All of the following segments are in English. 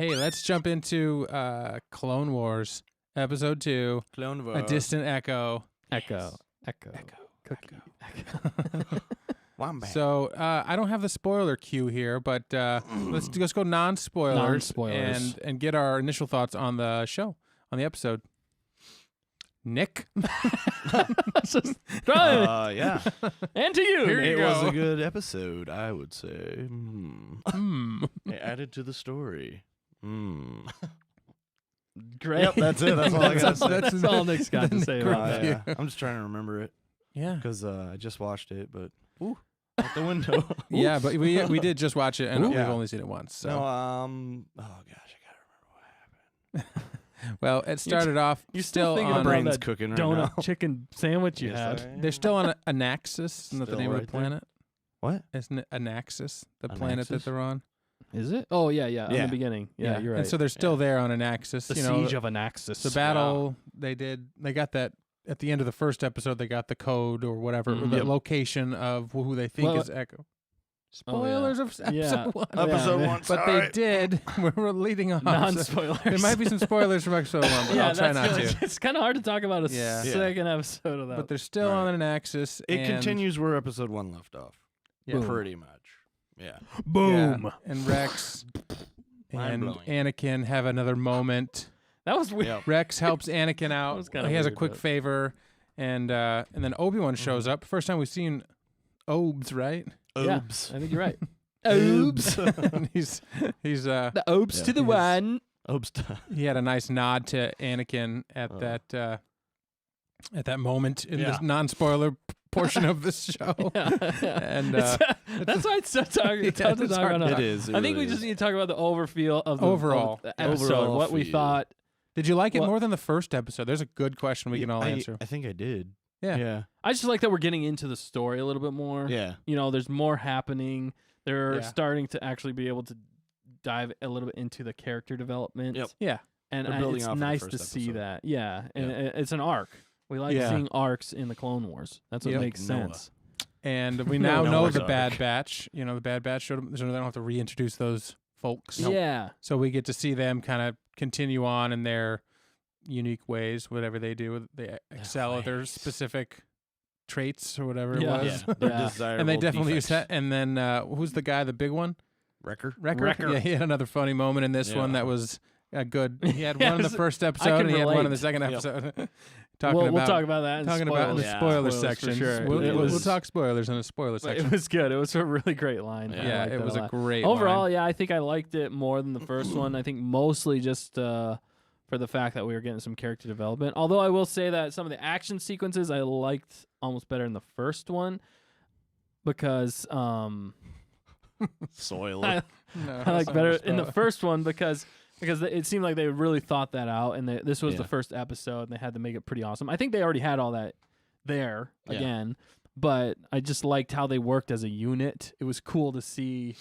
Hey, let's jump into Clone Wars, Episode 2, Clone Wars. A Distant Echo. Echo. Cookie. Wombat. So I don't have the spoiler cue here, but let's go non-spoilers, Non-spoilers. and get our initial thoughts on the show, on the episode. Nick? Yeah. And to you. Here you It go. was a good episode, I would say. It added to the story. Great. Yep, that's it. That's all I got to say. That's all Nick's got to say about that. review. Yeah. I'm just trying to remember it Yeah. because I just watched it, but out the window. Yeah, but we did just watch it, and Ooh. we've Yeah. only seen it once. So, No, oh gosh, I gotta remember what happened. well, it started off You're still still thinking on. about brain's that cooking right donut now. chicken sandwich you Yes, had. I am. They're still on Anaxis, isn't that the Still name of right the there. planet? What? Isn't it Anaxis, the planet that Anaxis? they're on? Is it? Oh, yeah. In Yeah. the beginning. Yeah, you're right. And so they're still there on Anaxis. the you know, Siege of Anaxis. the battle they got that at the end of the first episode. They got the code or whatever, or the Yep. location of who they think Well, is Echo. Oh, yeah. Spoilers of episode Yeah. 1. Episode Yeah, one. But sorry. they did. We're leading on. so Non-spoilers. there might be some spoilers from episode 1, but Yeah, I'll try that's not good. to. It's kind of hard to talk about a Yeah. Yeah. second episode of that. But they're still Right. on Anaxis. It and- continues where episode 1 left off. Yeah. Pretty much. Yeah. Boom. Yeah. And Rex and Mind-blowing. Anakin have another moment. That was weird. Yep. Rex helps Anakin out. was kinda He has a weird, quick but- favor, and then Obi-Wan shows up. First time we've seen Obes, right? Yeah. Oops. I think you're right. Oops. And he's The oops Yeah. to the Yes. one. Oops. he had a nice nod to Anakin at that moment in Yeah. this non-spoiler portion of the show. And That's why it's so tough to it's talk hard. about. It is. I think we just need to talk about the overfeel of the Overall. of the episode. Overall What we feel. thought. did you like it What- more than the first episode? There's a good question we can all answer. I think I did. Yeah. Yeah. I just like that we're getting into the story a little bit more. Yeah. You know, there's more happening. They're Yeah. starting to actually be able to dive a little bit into the character development. Yep. Yeah. And They're building it's off of the nice to first see episode. that. Yeah. And Yeah. it's an arc. We like Yeah. seeing arcs in the Clone Wars. That's what Yep. makes Noah. sense. And we No, now no know one's the arc. Bad Batch. You know, the Bad Batch showed up, so they don't have to reintroduce those folks. Yeah. So we get to see them kind of continue on in their unique ways, whatever they do. They excel at their ways. specific traits or whatever it Yeah. was. Yeah. They're Yeah. desirable And they definitely use defects. that. And then who's the guy, the big one? Wrecker. Wrecker. Yeah, he had another funny moment in this one Yeah. that was good. He had Yeah, one in the it was- first I episode, can and he had one in the relate. second Yep. episode. We'll talk about that in talking about in the spoilers. Yeah. spoiler Spoilers for section. sure. We'll, It we'll was- talk spoilers in the spoiler But section. it was good. It was a really great line. I Yeah, Yeah, liked it that was a a lot. great Overall, line. yeah, I think I liked it more than the first one. I think mostly just for the fact that we were getting some character development. Although I will say that some of the action sequences I liked almost better in the first one because Soil. I No, I like that's better not in the spoiler. first one because it seemed like they really thought that out, and this was the Yeah. first episode, and they had to make it pretty awesome. I think they already had all that there Yeah. again, but I just liked how they worked as a unit. It was cool to see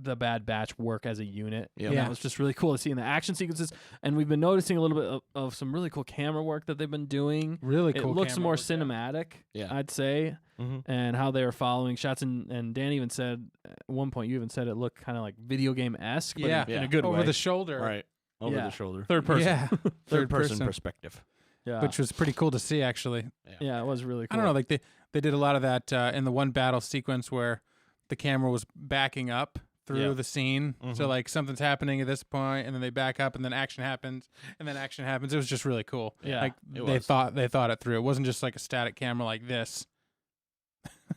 the Bad Batch work as a unit. Yep. And Yeah. that was just really cool to see in the action sequences. And we've been noticing a little bit of some really cool camera work that they've been doing. Really It cool. looks camera more work, yeah. cinematic, Yeah. I'd say, Mm-hmm. and how they were following shots. And Dan even said at one point, you even said it looked kind of like video game esque, but Yeah. in Yeah. a good Over way. the shoulder. Right. Over Yeah. the shoulder. Third person. Yeah. Third person perspective. Yeah. Which was pretty cool to see, actually. Yeah, it was really I cool. don't know, like they did a lot of that in the one battle sequence where the camera was backing up through Yeah. the scene. So Mhm. like something's happening at this point, and then they back up, and then action happens, and then action happens. It was just really cool. Yeah, like it they was. thought it through. It wasn't just like a static camera like this.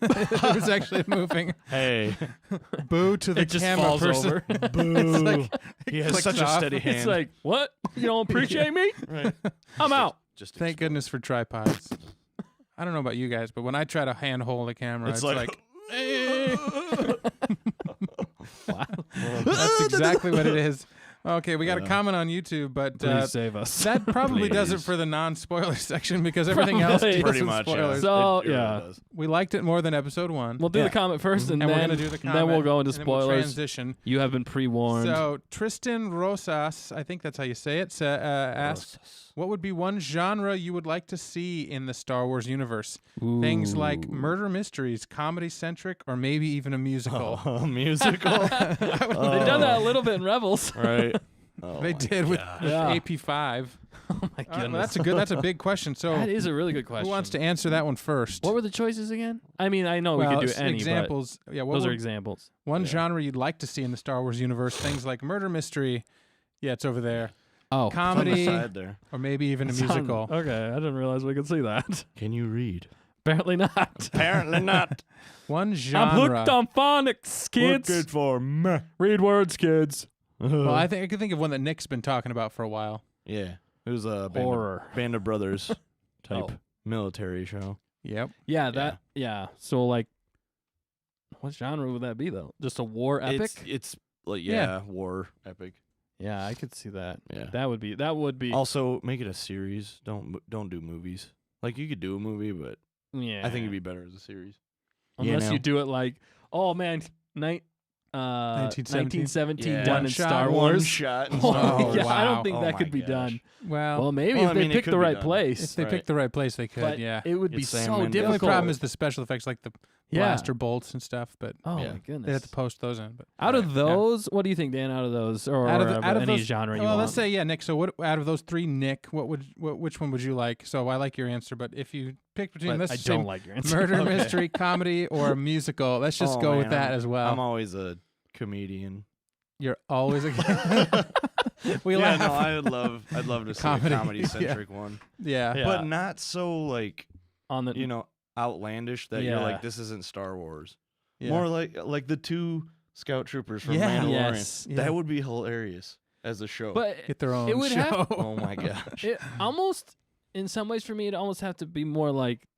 It was actually moving. Hey. Boo to the It just camera falls person. over. Boo. like- he has clicks such a off. steady hand. It's like, what? You don't appreciate me? right. I'm out. Just Thank goodness for tripods. I don't know about you guys, but when I try to handhold a camera, It's it's like, like Wow. that's exactly what it is. Okay, we got a Yeah. comment on YouTube, but Please save us. that probably does it Please. for the non-spoiler section because everything else Probably. deals pretty with much. spoilers. So, It really yeah. does. We liked it more than episode 1. We'll do Yeah. the comment first, and, and then we're gonna do the comment. then we'll go into and then we'll spoilers. transition. You have been pre-warned. So Tristan Rosas, I think that's how you say it, asks, What would be one genre you would like to see in the Star Wars universe? Things like murder mysteries, comedy centric, or maybe even a musical. A musical. They've done that a little bit in Rebels. Right. Oh They my did with gosh. Yeah. AP5. Oh my goodness. That's a big question. So That is a really good question. who wants to answer that one first? What were the choices again? I mean, I know we Well, could do s- any, examples. Yeah, but what those are would- examples. one Yeah. genre you'd like to see in the Star Wars universe? Things like murder mystery. Yeah, it's over there. Oh, It's on the Comedy, side there. or maybe even a musical. Okay, I didn't realize we could see that. Can you read? Apparently not. Apparently not. One genre. I'm hooked on phonics, kids. for me. Read words, kids. Well, I think I could think of one that Nick's been talking about for a while. Yeah. It was a Horror. Band of Brothers type Oh. military show. Yep. Yeah. So like, what genre would that be though? Just a war epic? It's like Yeah. war epic. Yeah, I could see that. Yeah. That would be. Also, make it a series. Don't do movies. Like you could do a movie, but Yeah. I think it'd be better as a series. unless know. you do it like, oh man, 1917 Yeah. done One in shot, Star one Wars. shot. Oh, yeah, I wow. don't think Oh that my could be gosh. done. Well, Well, maybe Well, if I they mean, it pick could the be right done. place. if they Right. picked the right place, they could. But Yeah. it would be It's Sam so Mendes. The only difficult. problem is the special effects, like the yeah. blaster bolts and stuff. But Oh Yeah. my goodness. they have to post those in. But Out of yeah. those, what do you think, Dan? Out of those, or Out of any those genre you well, want? let's say Nick. So what out of those three, Nick? Which one would you like? So I like your answer, but if you pick between, But let's I just say don't like your answer. murder, Okay. mystery, comedy, or a musical, let's just Oh, go with man, that as well. I'm always a comedian. You're always a we yeah, laugh. no, I'd love to see Comedy, a comedy centric one, yeah. Yeah. but not so like On the outlandish that you're Yeah. like this isn't Star Wars. Yeah. More like the two scout troopers from Yeah. Mandalorian. Yes. Yeah. That would be hilarious as a show. but Get their own it would show. have- oh my gosh. it almost, in some ways, for me, it almost have to be more like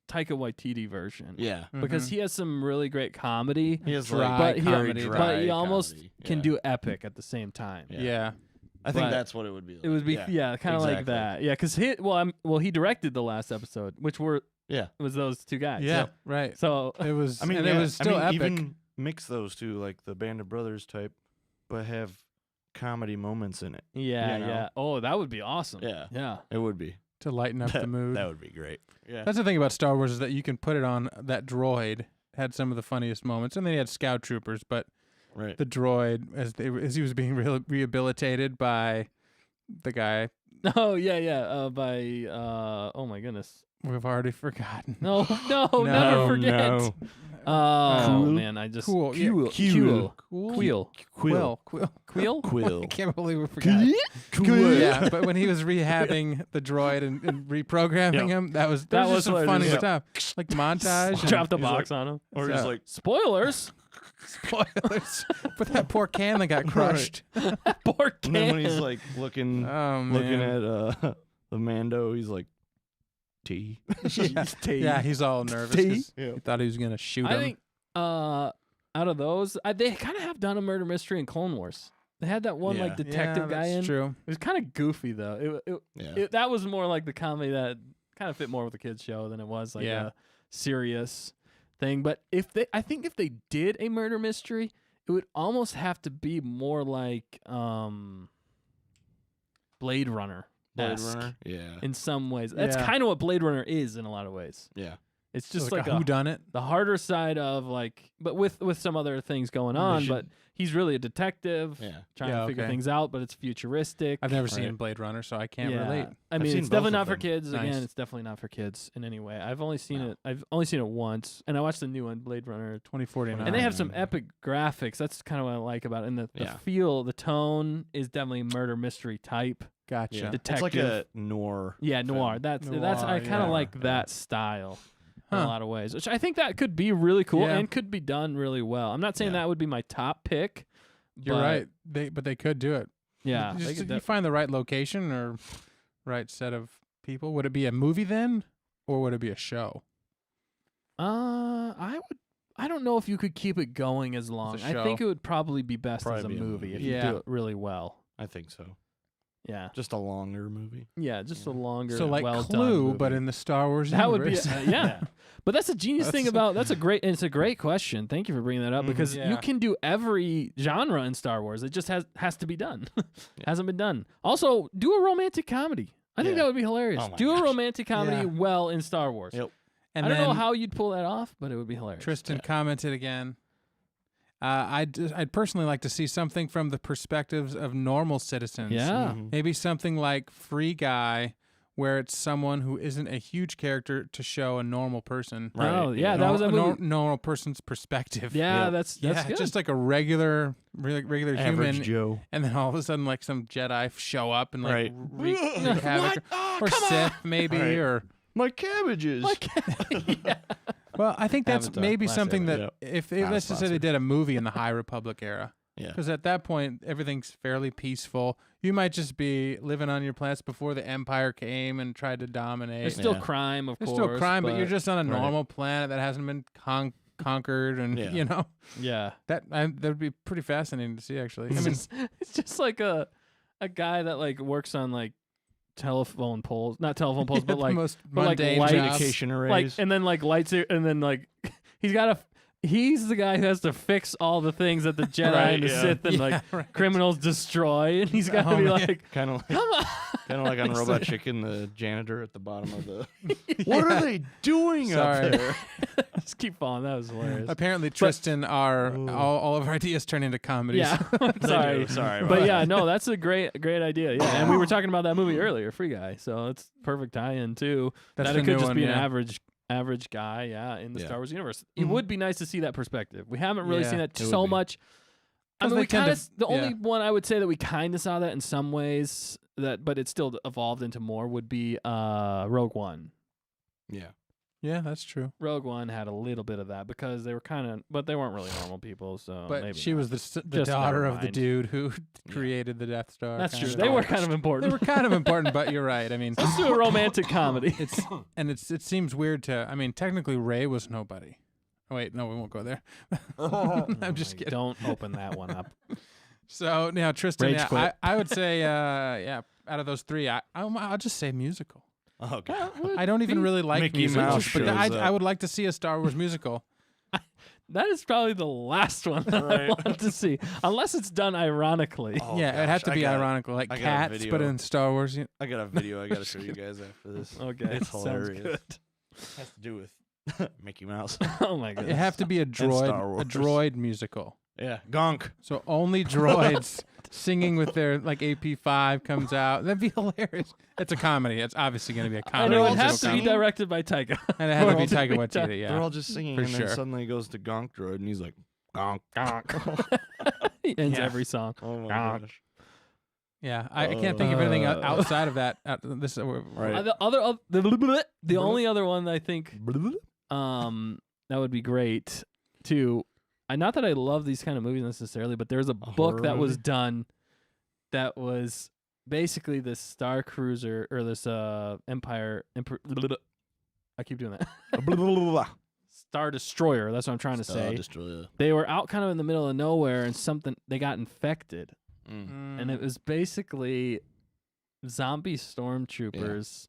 Taika Waititi version. Yeah. Because Mhm. he has some really great comedy, He has Dry but he- comedy. but he almost comedy. can Yeah. do epic at the same time. Yeah. yeah. I think but that's what it would be. Like. It would be kind of like exactly. that. Yeah, because he directed the last episode, which Yeah. was those two guys. Yeah, right. So It was. I mean, and yeah, it was still epic. Even mix those two, like the Band of Brothers type, but have comedy moments in it. yeah, You know? yeah. Oh, that would be awesome. Yeah. Yeah. It would be. to lighten up the mood. That would be great. Yeah. That's the thing about Star Wars is that you can put it on that droid. Had some of the funniest moments, and then he had scout troopers. But Right. the droid, as he was being rehabilitated by the guy Oh yeah. By oh my goodness. we've already forgotten. No, never No, forget. no. Oh Cool. man, I just Cool. Yeah. Queel. Cool. Queel. Quill. Queel. Quill. I can't believe we forgot. Cool. Yeah, but when he was rehabbing the droid and reprogramming him, that was just some hilarious. funny Yeah. stuff, like montage. and Drop the He's box on him. Or So- just like Spoilers. spoilers for that poor can that got crushed. Poor and then when he's Ken. like looking Oh man. looking at the Mando, he's like T. Yeah, he's all nervous. 'cause Yeah. He thought he was gonna shoot him. I think out of those, they kind of have done a murder mystery in Clone Wars. They had that one like Yeah. detective guy in. That's true. It was kind of goofy though. Yeah. That was more like the comedy that kind of fit more with the kids show than it was like Yeah. a serious thing. But I think if they did a murder mystery, it would almost have to be more like Blade Runner. Blade Runner. Yeah. In some ways, that's Yeah. kind of what Blade Runner is in a lot of ways. Yeah. It's Just just like, like a whodunit. the harder side of like, but with some other things going on. But he's really a detective Yeah. trying Yeah, to figure okay. things out. But it's futuristic. I've never Right. seen Blade Runner, so I can't Yeah. relate. I I've mean, seen it's both definitely of not for them. kids. Nice. Again, it's definitely not for kids in any way. I've only seen No. it. I've only seen it once, and I watched the new one, Blade Runner. 2049. And they have some Mm. epic graphics. That's kind of what I like about it. And the Yeah. feel, the tone is definitely murder mystery type. Gotcha. Yeah. Detective. It's like a noir. Yeah, noir. film. That's I Noir, kind yeah. of like Yeah. that style in Huh. a lot of ways, which I think that could be really cool Yeah. and could be done really well. I'm not saying Yeah. that would be my top pick. You're but right. But they could do it. Yeah, You, they just, could you find the right location or right set of people. Would it be a movie then, or would it be a show? I don't know if you could keep it going as long. I think show. it would probably be best as a Probably be a movie if movie. you Yeah. do it really well. I think so. Yeah, Just a longer movie. yeah, just a longer, So like well Clue, but movie. in the Star Wars that would be universe. yeah. But that's a genius thing about it's a great question. Thank you for bringing that up Mhm. because Yeah. you can do every genre in Star Wars. It just has to be done. Hasn't been done. Also, do a romantic comedy. I think Yeah. that would be hilarious. Oh my Do a gosh. romantic comedy Yeah. well in Star Wars. Yep. And I don't then know how you'd pull that off, but it would be hilarious. Tristan commented again. I'd personally like to see something from the perspectives of normal citizens. Yeah. Mhm. Maybe something like Free Guy, where it's someone who isn't a huge character to show a normal person. Right. Oh, yeah, that was a movie. normal person's perspective. Yeah, Yeah. that's yeah, good. just like a regular Average human, Joe. and then all of a sudden, like some Jedi show up and like Right. wreak havoc, or Sith maybe, Right. or My cabbages. yeah. well, I think that's Avatar, maybe last something that Avatar, if Not a let's just say they sponsor. did a movie in the High Republic era. Yeah. Because at that point, everything's fairly peaceful. You might just be living on your planets before the Empire came and tried to dominate. There's still Yeah. crime, of There's course. still crime, but you're just on a Right. normal planet that hasn't been conquered, and Yeah. you know yeah. that would be pretty fascinating to see. Actually, I It's mean, just like a guy that like works on like telephone poles, not telephone poles, yeah, but the like most but, like, mundane light- jobs. Communication arrays. like and then like lights it, and then like he's the guy who has to fix all the things that the Jedi Right, and the yeah. Sith and Yeah, like right. criminals destroy, and he's got to Oh, be man. like, kind of come on. kind of like on It's Robot like- Chicken, the janitor at the bottom of the. What are they doing Sorry. up there? Just keep falling. That was hilarious. Apparently, Tristan, Ooh. all of our ideas turn into comedies. Yeah, sorry. Sorry. about But that. yeah, no, that's a great idea. Yeah, and we were talking about that movie earlier, Free Guy. So it's perfect tie-in too. That's that the it could new just one, be yeah. an average guy, yeah, in the Yeah. Star Wars universe. It Mhm. would be nice to see that perspective. We haven't really Yeah, seen that it would so be. much. I 'Cause mean, they we tend kind to- of the only yeah. one I would say that we kind of saw that in some ways but it still evolved into more would be Rogue One. Yeah. Yeah, that's true. Rogue One had a little bit of that because they were but they weren't really normal people. So But maybe she not. was the Just daughter never of the mind. dude who Yeah. created the Death Star. That's kind true. of. They were Star kind of They important. were kind of important, but you're right. I mean, Let's do a romantic comedy. it seems weird to. I mean, technically, Rey was nobody. Oh, wait, no, we won't go there. I'm just kidding. Don't open that one up. So now, Tristan, Rage yeah, quit. I would say, yeah, out of those three, I'll just say musical. Oh god. I don't even really like Mickey musicals, Mouse but shows I up. would like to see a Star Wars musical. That is probably the last one that I Right. want to see, unless it's done ironically. Oh, Yeah, it'd have to gosh, be I got- ironical, like I got a Cats, but video. in Star Wars. I got a video I got to show you guys after this. Okay, It's sounds hilarious. good. Has to do with Mickey Mouse. Oh my It goodness. have to be a Star Wars. droid musical. Yeah, Gonk. So only droids singing with their like AP5 comes out. That'd be hilarious. It's a comedy. It's obviously going to be a And comedy. it would all have just to be singing? directed by Taika. And it had to They're be all just Taika being Waititi. They're Yeah. all just singing, for and sure. then suddenly he goes to Gonk Droid, and he's like, Gonk. He ends Yeah. every song. Oh my Gonk. gosh. Yeah, I can't think of anything Uh, outside of that. This Right. The only other one I think that would be great too. Not that I love these kind of movies necessarily, but there's a book horror that was movie? done that was basically this Star Cruiser or this Empire. I keep doing that. Star Destroyer. That's what I'm trying to say. Destroyer. They were out kind of in the middle of nowhere, and they got infected, Mm. and it was basically zombie stormtroopers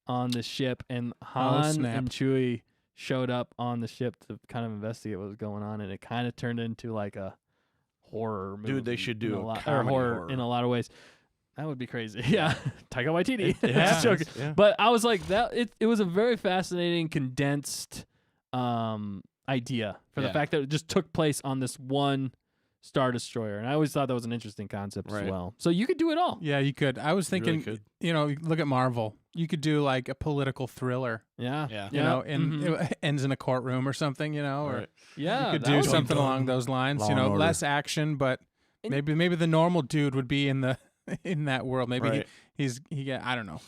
on the ship, and Han snap. and Chewie showed up on the ship to kind of investigate what was going on, and it kind of turned into like a horror movie. Dude, they should do in a lot, comedy horror in a lot of ways. That would be crazy. Yeah, Taika Waititi. It Just joking. happens, yeah. But I was like that. It was a very fascinating, condensed idea for the Yeah. fact that it just took place on this one Star Destroyer, and I always thought that was an interesting concept as Right. well. So you could do it all. Yeah, you could. I was You really thinking, could. look at Marvel. You could do like a political thriller, Yeah, Yeah. you know, and mhm. it ends in a courtroom or something, you know, or Right. yeah. you could that do would be something cool. along those lines. Law You and know, Order. less action, but And- maybe the normal dude would be in the in that world. Maybe Right. I don't know.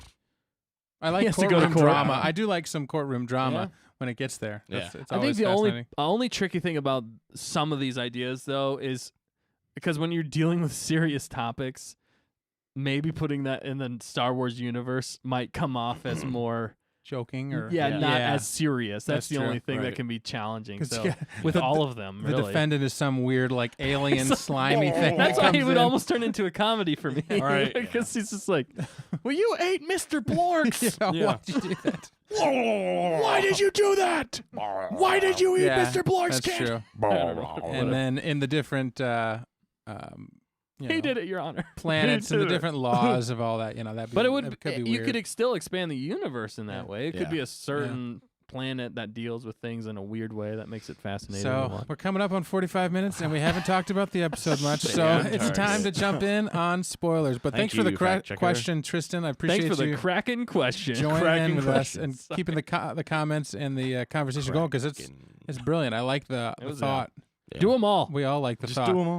I like has to go to courtroom court. drama. I do like some courtroom drama Yeah. when it gets there. Yeah. It's I think always the fascinating. only tricky thing about some of these ideas though is because when you're dealing with serious topics, maybe putting that in the Star Wars universe might come off as more Joking or not Yeah. as serious. That's That's the true. only thing that Right. can be challenging. 'Cause, So yeah, with the- all of them, the really. defendant is some weird like alien slimy thing. That's that why he comes would in. almost turn into a comedy for me. Right. Because he's just like, well, you ate Mr. Blorks. Yeah, Yeah. why'd you do that? Why did you do that? Why did you eat Yeah, Mr. Blork's That's kid? true. I don't know. And then in the different you He know, did it, Your Honor. planets and the did it. different laws of all that. You know, that. But it would. That could be You weird. could still expand the universe in that Yeah. way. It could Yeah. be a certain planet that deals with things in a weird way that makes it fascinating. to So watch. we're coming up on 45 minutes, and we haven't talked about the episode much. So Yeah, it's time to jump in on spoilers. But Thank thanks for the you, fact checker. question, Tristan. I appreciate Thanks for the you Kraken question. joining cracking in with us and questions. keeping the comments and the conversation going because it's brilliant. I like the was, thought. Do them all. We all like the Just thought. do them all.